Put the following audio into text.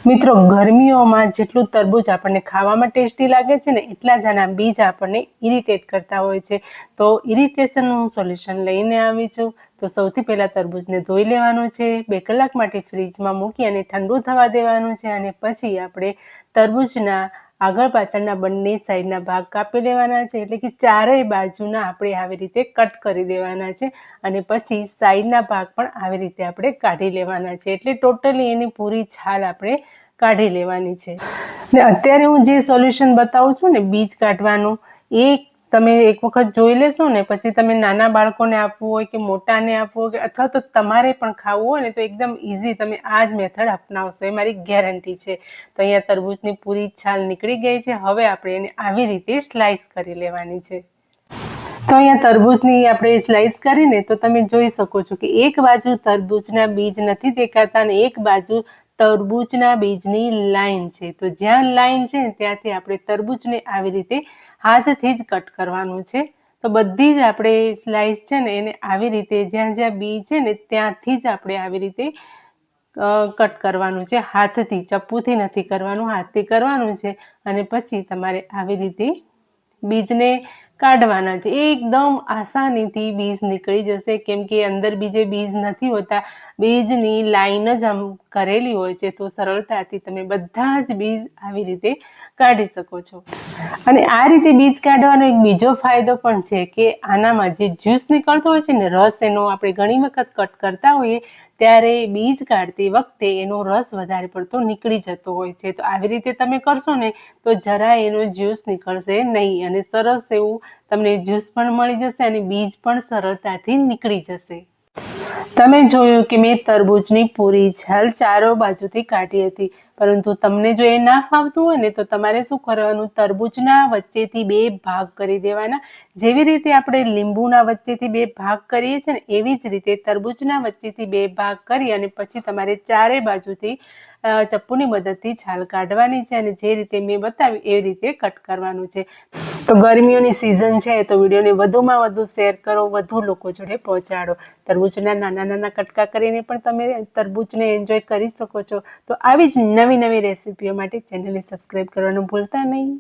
મિત્રો, ગરમીઓમાં જેટલું તરબૂચ આપણને ખાવામાં ટેસ્ટી લાગે છે ને, એટલા જ આના બીજ આપણને ઇરિટેટ કરતા હોય છે. તો ઇરિટેશનનું સોલ્યુશન લઈને આવી છું. તો સૌથી પહેલાં તરબૂચને ધોઈ લેવાનું છે, 2 કલાક માટે ફ્રીજમાં મૂકી અને ઠંડુ થવા દેવાનું છે. અને પછી આપણે તરબૂચના આગળ પાછળના બંને સાઈડના ભાગ કાપી લેવાના છે, એટલે કે ચારેય બાજુના આપણે આવી રીતે કટ કરી દેવાના છે. અને પછી સાઈડના ભાગ પણ આવી રીતે આપણે કાઢી લેવાના છે, એટલે ટોટલી એની પૂરી છાલ આપણે કાઢી લેવાની છે. ને અત્યારે હું જે સોલ્યુશન બતાવું છું ને બીજ કાઢવાનું, એ તમે એક વખત જોઈ લેશો ને પછી તમે નાના બાળકોને આપવું હોય કે મોટાને આપવું હોય અથવા તો તમારે પણ ખાવું હોય ને, તો એકદમ ઇઝી તમે આ જ મેથડ અપનાવશો, એ મારી ગેરંટી છે. તો અહીંયા તરબૂચની પૂરી છાલ નીકળી ગઈ છે. હવે આપણે એને આવી રીતે સ્લાઈસ કરી લેવાની છે. તો અહીંયા તરબૂચની આપણે સ્લાઈસ કરીને તો તમે જોઈ શકો છો કે એક બાજુ તરબૂચના બીજ નથી દેખાતા અને એક બાજુ તરબૂચના બીજની લાઈન છે. તો જ્યાં લાઈન છે ને ત્યાંથી આપણે તરબૂચને આવી રીતે હાથથી જ કટ કરવાનું છે. તો બધી જ આપણે સ્લાઈસ છે ને એને આવી રીતે જ્યાં જ્યાં બી છે ને ત્યાંથી જ આપણે આવી રીતે કટ કરવાનું છે. હાથથી, ચપ્પુથી નથી કરવાનું, હાથથી કરવાનું છે. અને પછી તમારે આવી રીતે બીજને કાઢવાના છે. એકદમ આસાનીથી બીજ નીકળી જશે, કેમ કે અંદર બીજે બીજ નથી હોતા, બીજની લાઈન જ આમ કરેલી હોય છે. તો સરળતાથી તમે બધા જ બીજ આવી રીતે કાઢી શકો છો. અને આ રીતે બીજ કાઢવાનો એક બીજો ફાયદો પણ છે કે આનામાં જે જ્યુસ નીકળતો હોય છે ને, રસ એનો આપણે ઘણી વખત કટ કરતા હોઈએ ત્યારે બીજ કાઢતી વખતે એનો રસ વધારે પડતો નીકળી જતો હોય છે. તો આવી રીતે તમે કરશો ને તો જરા એનો જ્યુસ નીકળશે નહીં અને સરસ એવું તમને જ્યુસ પણ મળી જશે અને બીજ પણ સરળતાથી નીકળી જશે. તમે જોયું કે મેં તરબૂચની પૂરી છાલ ચારો બાજુથી કાઢી હતી, પરંતુ તમને જો એ ના ફાવતું હોય ને તો તમારે શું કરવાનું, તરબૂચના વચ્ચેથી 2 ભાગ કરી દેવાના. જેવી રીતે આપણે લીંબુના વચ્ચેથી 2 ભાગ કરીએ છીએ ને, એવી જ રીતે તરબૂચના વચ્ચેથી 2 ભાગ કરી અને પછી તમારે ચારે બાજુથી ચપ્પુની મદદથી છાલ કાઢવાની છે અને જે રીતે મેં બતાવ્યું એવી રીતે કટ કરવાનું છે. તો ગરમીઓની સિઝન છે તો વિડીયોને વધુમાં વધુ શેર કરો, વધુ લોકો જોડે પહોંચાડો. તરબૂચના નાના નાના કટકા કરીને પણ તમે તરબૂચને એન્જોય કરી શકો છો. તો આવી જ નવી નવી રેસીપીઓ માટે ચેનલને સબસ્ક્રાઈબ કરવાનું ભૂલતા નહીં.